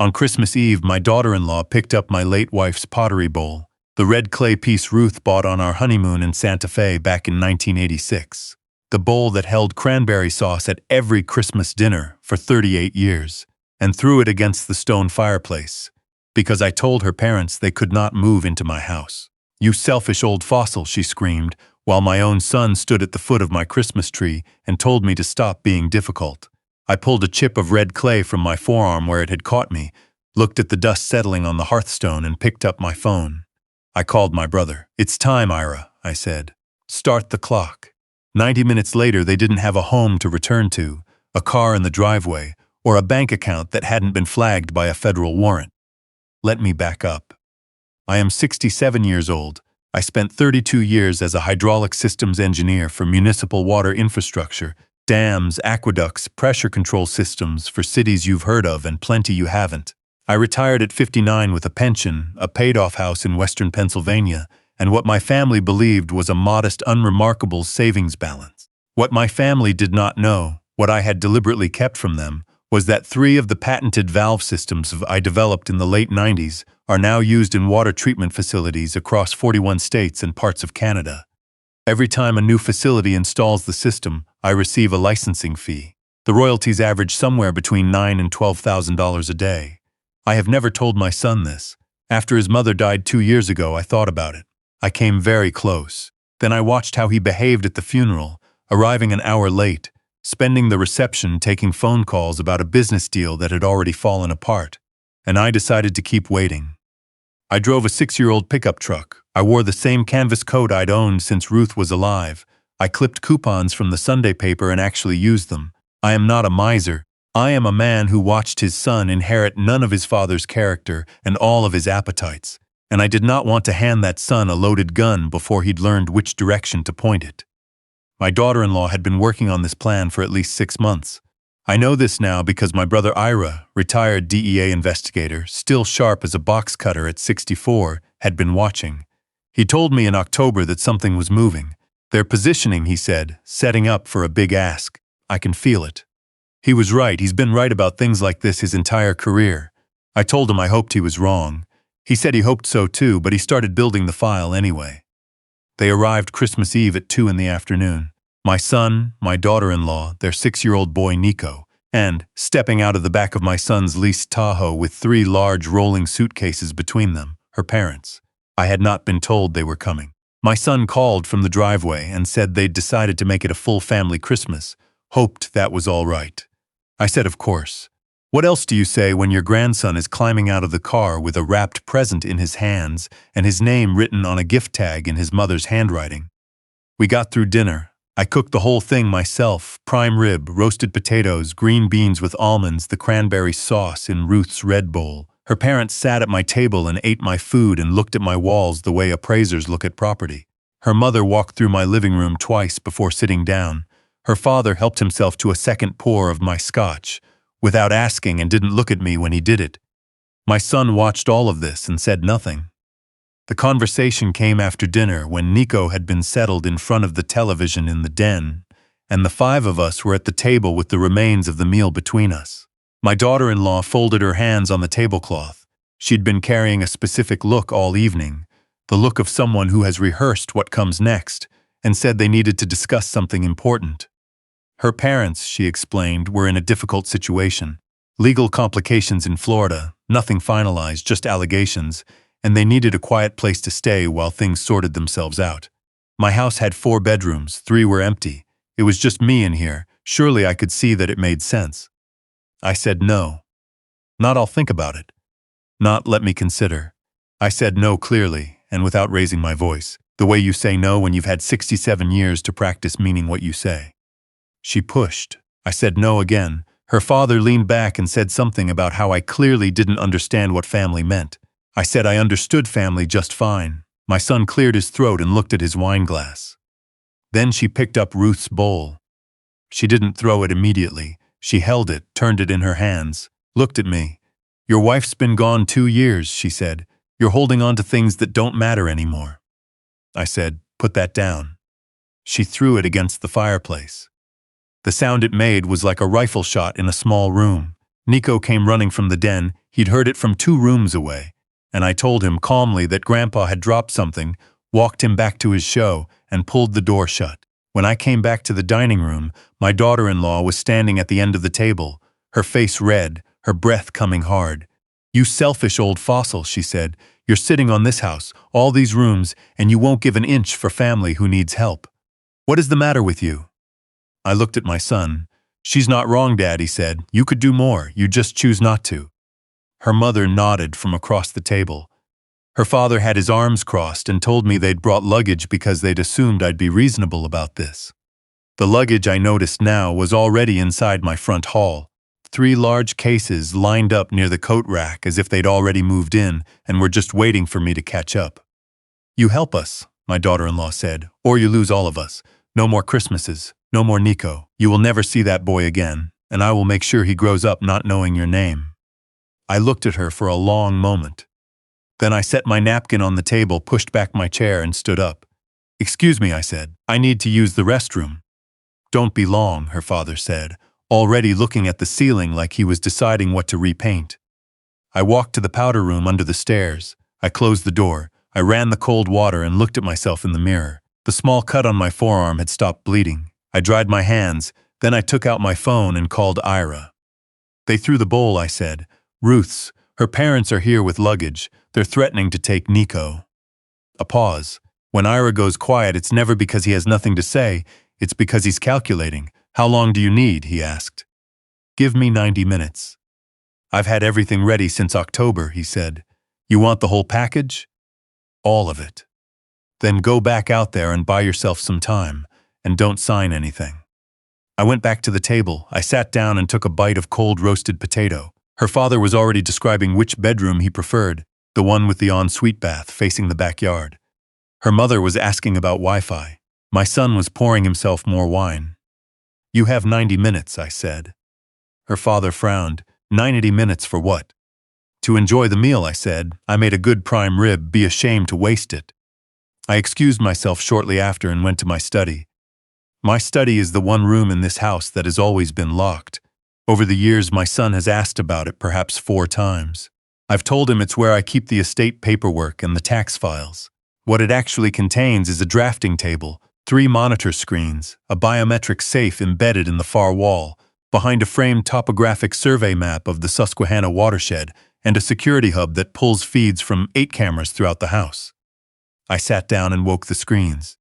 On Christmas Eve, my daughter-in-law picked up my late wife's pottery bowl, the red clay piece Ruth bought on our honeymoon in Santa Fe back in 1986. The bowl that held cranberry sauce at every Christmas dinner for 38 years, and threw it against the stone fireplace, because I told her parents they could not move into my house. "You selfish old fossil," she screamed, while my own son stood at the foot of my Christmas tree and told me to stop being difficult. I pulled a chip of red clay from my forearm where it had caught me, looked at the dust settling on the hearthstone, and picked up my phone. I called my brother. "It's time, Ira," I said. "Start the clock." 90 minutes later, they didn't have a home to return to, a car in the driveway, or a bank account that hadn't been flagged by a federal warrant. Let me back up. I am 67 years old. I spent 32 years as a hydraulic systems engineer for municipal water infrastructure, dams, aqueducts, pressure control systems for cities you've heard of and plenty you haven't. I retired at 59 with a pension, a paid-off house in western Pennsylvania, and what my family believed was a modest, unremarkable savings balance. What my family did not know, what I had deliberately kept from them, was that 3 of the patented valve systems I developed in the late 90s are now used in water treatment facilities across 41 states and parts of Canada. Every time a new facility installs the system, I receive a licensing fee. The royalties average somewhere between $9,000 and $12,000 a day. I have never told my son this. After his mother died 2 years ago, I thought about it. I came very close. Then I watched how he behaved at the funeral, arriving an hour late, spending the reception taking phone calls about a business deal that had already fallen apart. And I decided to keep waiting. I drove a 6-year-old pickup truck. I wore the same canvas coat I'd owned since Ruth was alive. I clipped coupons from the Sunday paper and actually used them. I am not a miser. I am a man who watched his son inherit none of his father's character and all of his appetites. And I did not want to hand that son a loaded gun before he'd learned which direction to point it. My daughter-in-law had been working on this plan for at least 6 months. I know this now because my brother Ira, retired DEA investigator, still sharp as a box cutter at 64, had been watching. He told me in October that something was moving. "They're positioning," he said, "setting up for a big ask. I can feel it." He was right. He's been right about things like this his entire career. I told him I hoped he was wrong. He said he hoped so too, but he started building the file anyway. They arrived Christmas Eve at 2 in the afternoon. My son, my daughter-in-law, their 6-year-old boy Nico, and, stepping out of the back of my son's leased Tahoe with 3 large rolling suitcases between them, her parents. I had not been told they were coming. My son called from the driveway and said they'd decided to make it a full family Christmas, hoped that was all right. I said, of course. What else do you say when your grandson is climbing out of the car with a wrapped present in his hands and his name written on a gift tag in his mother's handwriting? We got through dinner. I cooked the whole thing myself, prime rib, roasted potatoes, green beans with almonds, the cranberry sauce in Ruth's red bowl. Her parents sat at my table and ate my food and looked at my walls the way appraisers look at property. Her mother walked through my living room twice before sitting down. Her father helped himself to a second pour of my scotch, without asking, and didn't look at me when he did it. My son watched all of this and said nothing. The conversation came after dinner when Nico had been settled in front of the television in the den, and the 5 of us were at the table with the remains of the meal between us. My daughter-in-law folded her hands on the tablecloth. She'd been carrying a specific look all evening, the look of someone who has rehearsed what comes next, and said they needed to discuss something important. Her parents, she explained, were in a difficult situation. Legal complications in Florida, nothing finalized, just allegations, and they needed a quiet place to stay while things sorted themselves out. My house had 4 bedrooms, 3 were empty. It was just me in here. Surely I could see that it made sense. I said no. Not I'll think about it. Not let me consider. I said no clearly, and without raising my voice, the way you say no when you've had 67 years to practice meaning what you say. She pushed. I said no again. Her father leaned back and said something about how I clearly didn't understand what family meant. I said I understood family just fine. My son cleared his throat and looked at his wine glass. Then she picked up Ruth's bowl. She didn't throw it immediately. She held it, turned it in her hands, looked at me. "Your wife's been gone 2 years," she said. "You're holding on to things that don't matter anymore." I said, "Put that down." She threw it against the fireplace. The sound it made was like a rifle shot in a small room. Nico came running from the den. He'd heard it from 2 rooms away, and I told him calmly that Grandpa had dropped something, walked him back to his show, and pulled the door shut. When I came back to the dining room, my daughter-in-law was standing at the end of the table, her face red, her breath coming hard. "You selfish old fossil," she said. "You're sitting on this house, all these rooms, and you won't give an inch for family who needs help. What is the matter with you?" I looked at my son. "She's not wrong, Dad," he said. "You could do more, you just choose not to." Her mother nodded from across the table. Her father had his arms crossed and told me they'd brought luggage because they'd assumed I'd be reasonable about this. The luggage, I noticed now, was already inside my front hall. 3 large cases lined up near the coat rack as if they'd already moved in and were just waiting for me to catch up. "You help us," my daughter-in-law said, "or you lose all of us. No more Christmases, no more Nico. You will never see that boy again, and I will make sure he grows up not knowing your name." I looked at her for a long moment. Then I set my napkin on the table, pushed back my chair, and stood up. "Excuse me," I said. "I need to use the restroom." "Don't be long," her father said, already looking at the ceiling like he was deciding what to repaint. I walked to the powder room under the stairs. I closed the door. I ran the cold water and looked at myself in the mirror. The small cut on my forearm had stopped bleeding. I dried my hands. Then I took out my phone and called Ira. "They threw the bowl," I said. "Ruth's. Her parents are here with luggage. They're threatening to take Nico." A pause. When Ira goes quiet, it's never because he has nothing to say. It's because he's calculating. "How long do you need?" he asked. "Give me 90 minutes. "I've had everything ready since October," he said. "You want the whole package?" "All of it." "Then go back out there and buy yourself some time, and don't sign anything." I went back to the table. I sat down and took a bite of cold roasted potato. Her father was already describing which bedroom he preferred, the one with the ensuite bath facing the backyard. Her mother was asking about Wi-Fi. My son was pouring himself more wine. "You have 90 minutes, I said. Her father frowned. 90 minutes for what?" "To enjoy the meal," I said. "I made a good prime rib. Be ashamed to waste it." I excused myself shortly after and went to my study. My study is the one room in this house that has always been locked. Over the years, my son has asked about it perhaps 4 times. I've told him it's where I keep the estate paperwork and the tax files. What it actually contains is a drafting table, 3 monitor screens, a biometric safe embedded in the far wall, behind a framed topographic survey map of the Susquehanna watershed, and a security hub that pulls feeds from 8 cameras throughout the house. I sat down and woke the screens.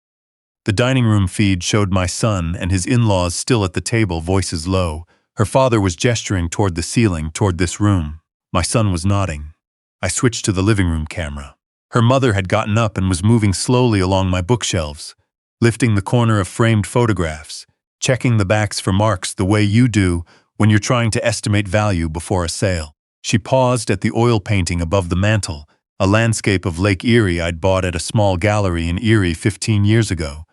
The dining room feed showed my son and his in-laws still at the table, voices low. Her father was gesturing toward the ceiling, toward this room. My son was nodding. I switched to the living room camera. Her mother had gotten up and was moving slowly along my bookshelves, lifting the corner of framed photographs, checking the backs for marks the way you do when you're trying to estimate value before a sale. She paused at the oil painting above the mantel, a landscape of Lake Erie I'd bought at a small gallery in Erie 15 years ago,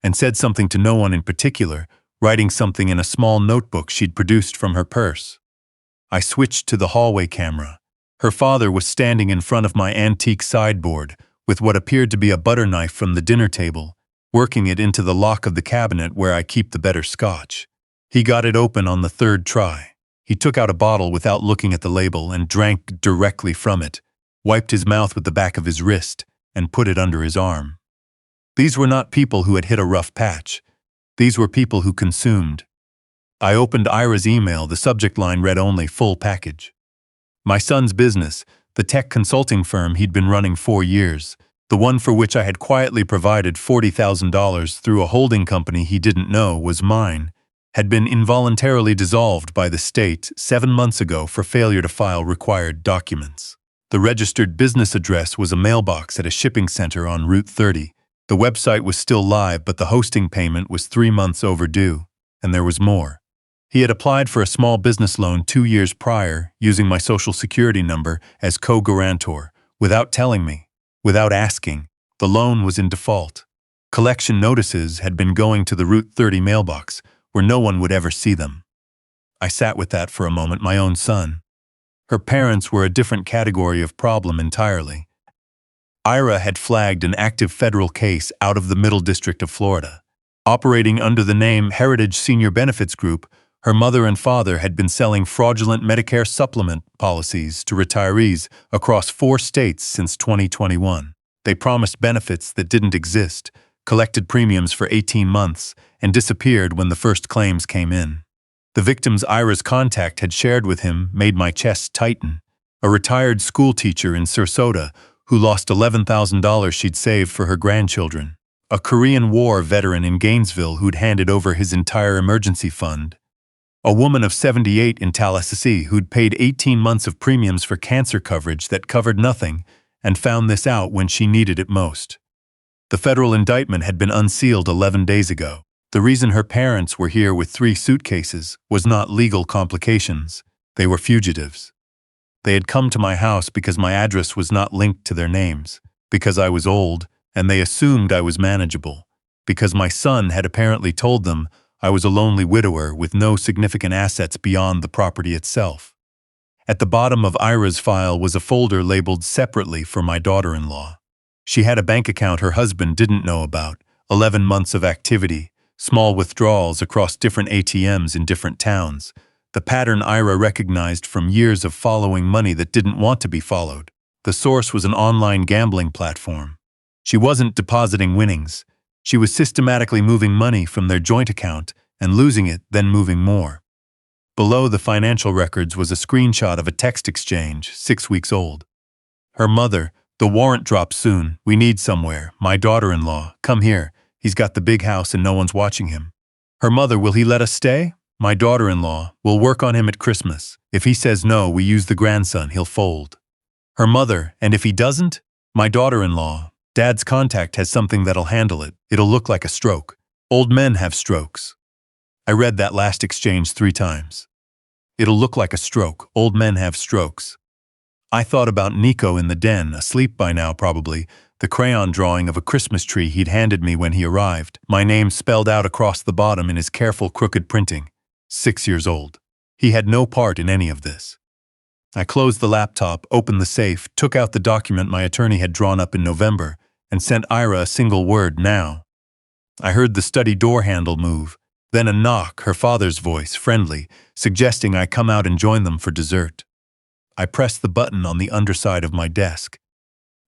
and said something to no one in particular, writing something in a small notebook she'd produced from her purse. I switched to the hallway camera. Her father was standing in front of my antique sideboard with what appeared to be a butter knife from the dinner table, working it into the lock of the cabinet where I keep the better scotch. He got it open on the 3rd try. He took out a bottle without looking at the label and drank directly from it, wiped his mouth with the back of his wrist, and put it under his arm. These were not people who had hit a rough patch. These were people who consumed. I opened Ira's email. The subject line read only "full package." My son's business, the tech consulting firm he'd been running 4 years, the one for which I had quietly provided $40,000 through a holding company he didn't know was mine, had been involuntarily dissolved by the state 7 months ago for failure to file required documents. The registered business address was a mailbox at a shipping center on Route 30. The website was still live, but the hosting payment was 3 months overdue, and there was more. He had applied for a small business loan 2 years prior, using my social security number as co-guarantor, without telling me, without asking. The loan was in default. Collection notices had been going to the Route 30 mailbox, where no one would ever see them. I sat with that for a moment. My own son. Her parents were a different category of problem entirely. Ira had flagged an active federal case out of the Middle District of Florida. Operating under the name Heritage Senior Benefits Group, Her mother and father had been selling fraudulent Medicare supplement policies to retirees across 4 states since 2021. They promised benefits that didn't exist, collected premiums for 18 months, and disappeared when the first claims came in. The victims Ira's contact had shared with him made my chest tighten. A retired school teacher in Sarasota who lost $11,000 she'd saved for her grandchildren. A Korean War veteran in Gainesville who'd handed over his entire emergency fund. A woman of 78 in Tallahassee who'd paid 18 months of premiums for cancer coverage that covered nothing and found this out when she needed it most. The federal indictment had been unsealed 11 days ago. The reason her parents were here with 3 suitcases was not legal complications. They were fugitives. They had come to my house because my address was not linked to their names, because I was old, and they assumed I was manageable, because my son had apparently told them I was a lonely widower with no significant assets beyond the property itself. At the bottom of Ira's file was a folder labeled separately for my daughter-in-law. She had a bank account her husband didn't know about, 11 months of activity, small withdrawals across different ATMs in different towns, the pattern Ira recognized from years of following money that didn't want to be followed. The source was an online gambling platform. She wasn't depositing winnings. She was systematically moving money from their joint account and losing it, then moving more. Below the financial records was a screenshot of a text exchange, 6 weeks old. Her mother, "The warrant drops soon. We need somewhere. My daughter-in-law, come here. He's got the big house and no one's watching him." Her mother, "Will he let us stay?" My daughter-in-law, "We'll work on him at Christmas. If he says no, we use the grandson. He'll fold." Her mother, "And if he doesn't?" My daughter-in-law, "Dad's contact has something that'll handle it. It'll look like a stroke. Old men have strokes." I read that last exchange 3 times. It'll look like a stroke. Old men have strokes. I thought about Nico in the den, asleep by now probably, the crayon drawing of a Christmas tree he'd handed me when he arrived, my name spelled out across the bottom in his careful crooked printing. 6 years old. He had no part in any of this. I closed the laptop, opened the safe, took out the document my attorney had drawn up in November, and sent Ira a single word, "Now." I heard the study door handle move, then a knock, her father's voice, friendly, suggesting I come out and join them for dessert. I pressed the button on the underside of my desk.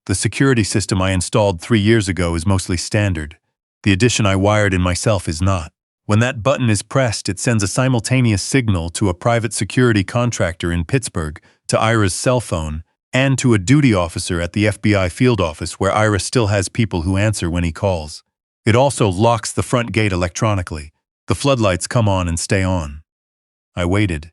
The security system I installed 3 years ago is mostly standard. The addition I wired in myself is not. When that button is pressed, it sends a simultaneous signal to a private security contractor in Pittsburgh, to Ira's cell phone, and to a duty officer at the FBI field office where Ira still has people who answer when he calls. It also locks the front gate electronically. The floodlights come on and stay on. I waited.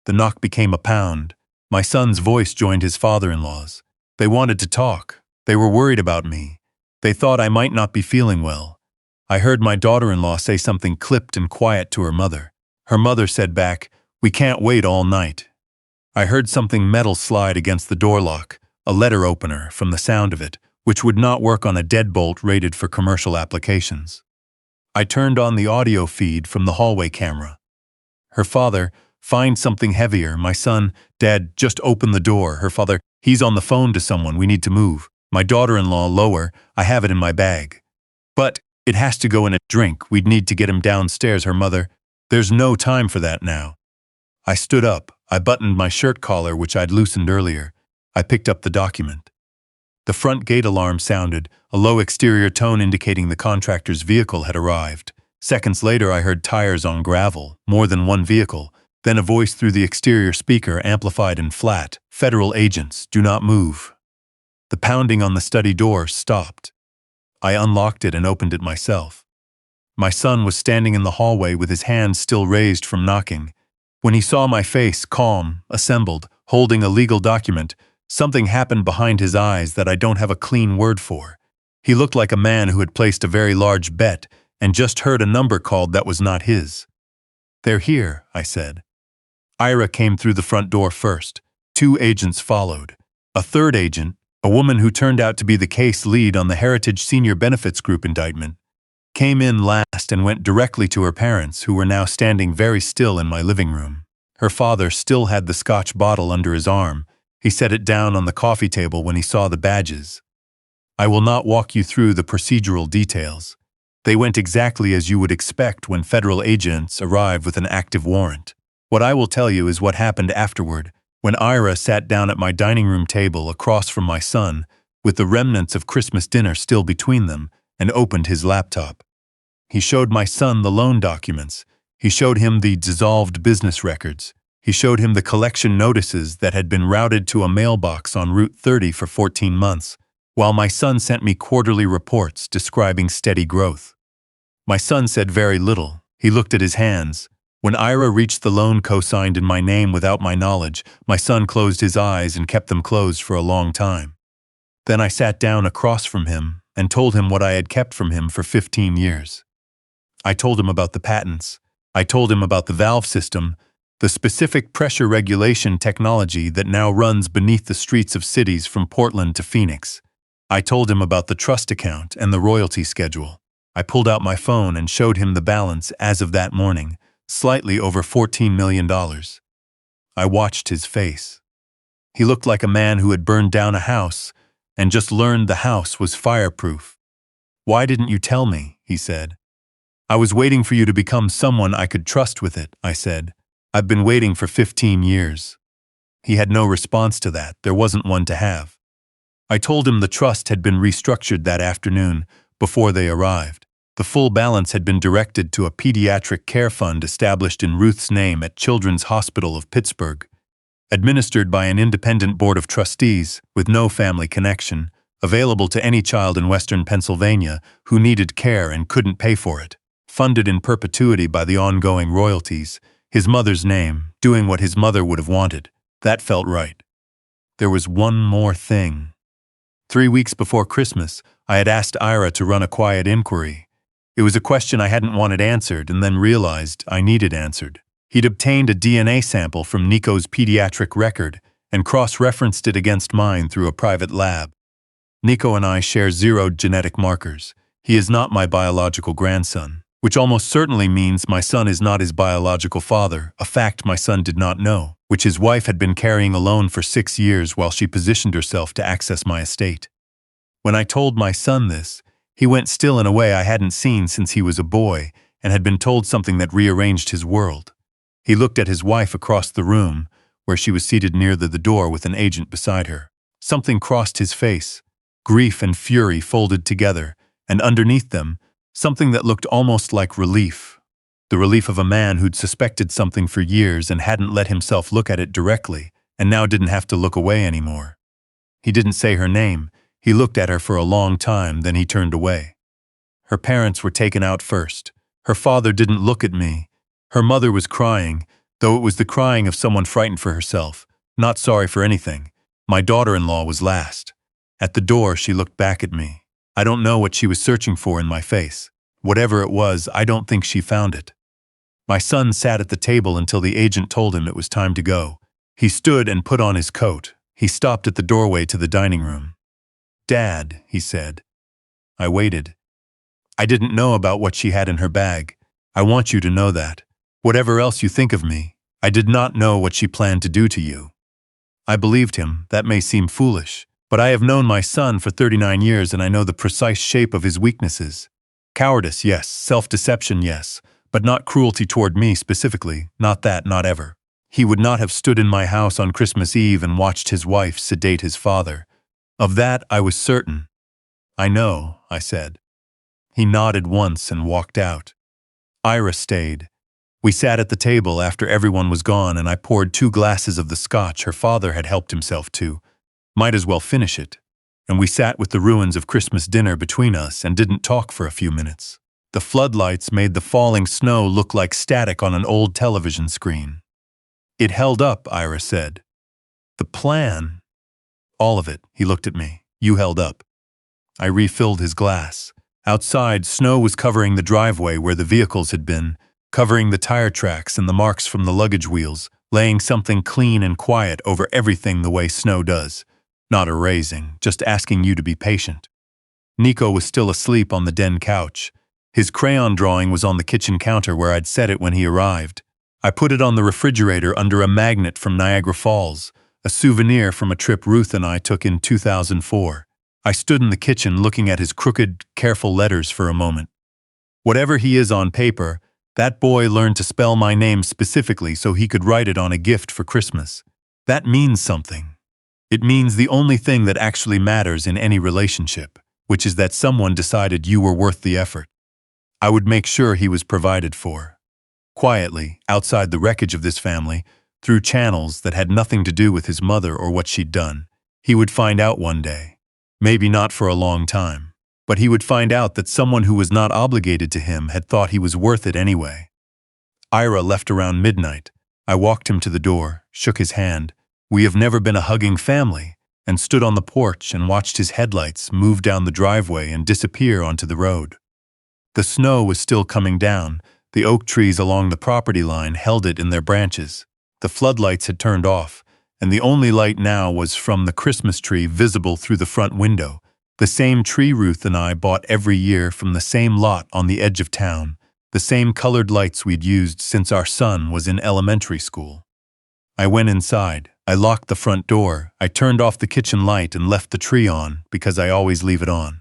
The knock became a pound. My son's voice joined his father-in-law's. They wanted to talk. They were worried about me. They thought I might not be feeling well. I heard my daughter-in-law say something clipped and quiet to her mother. Her mother said back, "We can't wait all night." I heard something metal slide against the door lock, a letter opener, from the sound of it, which would not work on a deadbolt rated for commercial applications. I turned on the audio feed from the hallway camera. Her father, "Find something heavier." My son, "Dad, just open the door." Her father, "He's on the phone to someone. We need to move." My daughter-in-law, lower, "I have it in my bag." "But it has to go in a drink. We'd need to get him downstairs." Her mother, "There's no time for that now." I stood up. I buttoned my shirt collar, which I'd loosened earlier. I picked up the document. The front gate alarm sounded, a low exterior tone indicating the contractor's vehicle had arrived. Seconds later, I heard tires on gravel, more than one vehicle, then a voice through the exterior speaker, amplified and flat, "Federal agents, do not move." The pounding on the study door stopped. I unlocked it and opened it myself. My son was standing in the hallway with his hands still raised from knocking. When he saw my face, calm, assembled, holding a legal document, something happened behind his eyes that I don't have a clean word for. He looked like a man who had placed a very large bet and just heard a number called that was not his. "They're here," I said. Ira came through the front door first. 2 agents followed. A third agent, a woman who turned out to be the case lead on the Heritage Senior Benefits Group indictment, came in last and went directly to her parents, who were now standing very still in my living room. Her father still had the Scotch bottle under his arm. He set it down on the coffee table when he saw the badges. "I will not walk you through the procedural details. They went exactly as you would expect when federal agents arrive with an active warrant. What I will tell you is what happened afterward, when Ira sat down at my dining room table across from my son, with the remnants of Christmas dinner still between them, and opened his laptop. He showed my son the loan documents. He showed him the dissolved business records. He showed him the collection notices that had been routed to a mailbox on Route 30 for 14 months, while my son sent me quarterly reports describing steady growth. My son said very little. He looked at his hands. When Ira reached the loan co-signed in my name without my knowledge, my son closed his eyes and kept them closed for a long time. Then I sat down across from him and told him what I had kept from him for 15 years. I told him about the patents. I told him about the valve system, the specific pressure regulation technology that now runs beneath the streets of cities from Portland to Phoenix. I told him about the trust account and the royalty schedule. I pulled out my phone and showed him the balance as of that morning, slightly over $14 million. I watched his face. He looked like a man who had burned down a house and just learned the house was fireproof. "Why didn't you tell me?" he said. "I was waiting for you to become someone I could trust with it," I said. "I've been waiting for 15 years. He had no response to that. There wasn't one to have. I told him the trust had been restructured that afternoon before they arrived. The full balance had been directed to a pediatric care fund established in Ruth's name at Children's Hospital of Pittsburgh, administered by an independent board of trustees with no family connection, available to any child in Western Pennsylvania who needed care and couldn't pay for it, funded in perpetuity by the ongoing royalties, his mother's name, doing what his mother would have wanted. That felt right. There was one more thing. 3 weeks before Christmas, I had asked Ira to run a quiet inquiry. It was a question I hadn't wanted answered and then realized I needed answered. He'd obtained a DNA sample from Nico's pediatric record and cross-referenced it against mine through a private lab. Nico and I share 0 genetic markers. He is not my biological grandson, which almost certainly means my son is not his biological father, a fact my son did not know, which his wife had been carrying alone for 6 years while she positioned herself to access my estate. When I told my son this, he went still in a way I hadn't seen since he was a boy and had been told something that rearranged his world. He looked at his wife across the room, where she was seated near the door with an agent beside her. Something crossed his face, grief and fury folded together, and underneath them, something that looked almost like relief. The relief of a man who'd suspected something for years and hadn't let himself look at it directly, and now didn't have to look away anymore. He didn't say her name. He looked at her for a long time, then he turned away. Her parents were taken out first. Her father didn't look at me. Her mother was crying, though it was the crying of someone frightened for herself, not sorry for anything. My daughter-in-law was last. At the door, she looked back at me. I don't know what she was searching for in my face. Whatever it was, I don't think she found it. My son sat at the table until the agent told him it was time to go. He stood and put on his coat. He stopped at the doorway to the dining room. "Dad," he said. I waited. "I didn't know about what she had in her bag. I want you to know that. Whatever else you think of me, I did not know what she planned to do to you." I believed him. That may seem foolish, but I have known my son for 39 years and I know the precise shape of his weaknesses. Cowardice, yes. Self-deception, yes. But not cruelty toward me specifically. Not that, not ever. He would not have stood in my house on Christmas Eve and watched his wife sedate his father. Of that I was certain. "I know," I said. He nodded once and walked out. Ira stayed. We sat at the table after everyone was gone and I poured 2 glasses of the scotch her father had helped himself to. Might as well finish it. And we sat with the ruins of Christmas dinner between us and didn't talk for a few minutes. The floodlights made the falling snow look like static on an old television screen. "It held up," Ira said. "The plan?" "All of it." He looked at me. "You held up." I refilled his glass. Outside, snow was covering the driveway where the vehicles had been, covering the tire tracks and the marks from the luggage wheels, laying something clean and quiet over everything the way snow does. Not erasing, just asking you to be patient. Nico was still asleep on the den couch. His crayon drawing was on the kitchen counter where I'd set it when he arrived. I put it on the refrigerator under a magnet from Niagara Falls, a souvenir from a trip Ruth and I took in 2004. I stood in the kitchen looking at his crooked, careful letters for a moment. Whatever he is on paper, that boy learned to spell my name specifically so he could write it on a gift for Christmas. That means something. It means the only thing that actually matters in any relationship, which is that someone decided you were worth the effort. I would make sure he was provided for. Quietly, outside the wreckage of this family, through channels that had nothing to do with his mother or what she'd done, he would find out one day. Maybe not for a long time, but he would find out that someone who was not obligated to him had thought he was worth it anyway. Ira left around midnight. I walked him to the door, shook his hand. We have never been a hugging family, and stood on the porch and watched his headlights move down the driveway and disappear onto the road. The snow was still coming down. The oak trees along the property line held it in their branches. The floodlights had turned off, and the only light now was from the Christmas tree visible through the front window, the same tree Ruth and I bought every year from the same lot on the edge of town, the same colored lights we'd used since our son was in elementary school. I went inside. I locked the front door. I turned off the kitchen light and left the tree on because I always leave it on.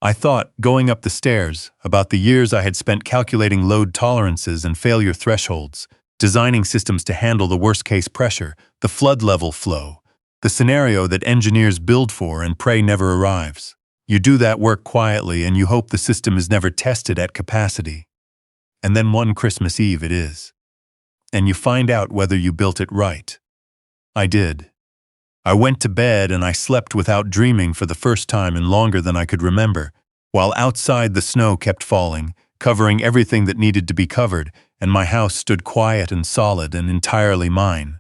I thought, going up the stairs, about the years I had spent calculating load tolerances and failure thresholds, designing systems to handle the worst-case pressure, the flood level flow, the scenario that engineers build for and pray never arrives. You do that work quietly and you hope the system is never tested at capacity. And then one Christmas Eve it is. And you find out whether you built it right. I did. I went to bed and I slept without dreaming for the first time in longer than I could remember, while outside the snow kept falling, covering everything that needed to be covered, and my house stood quiet and solid and entirely mine.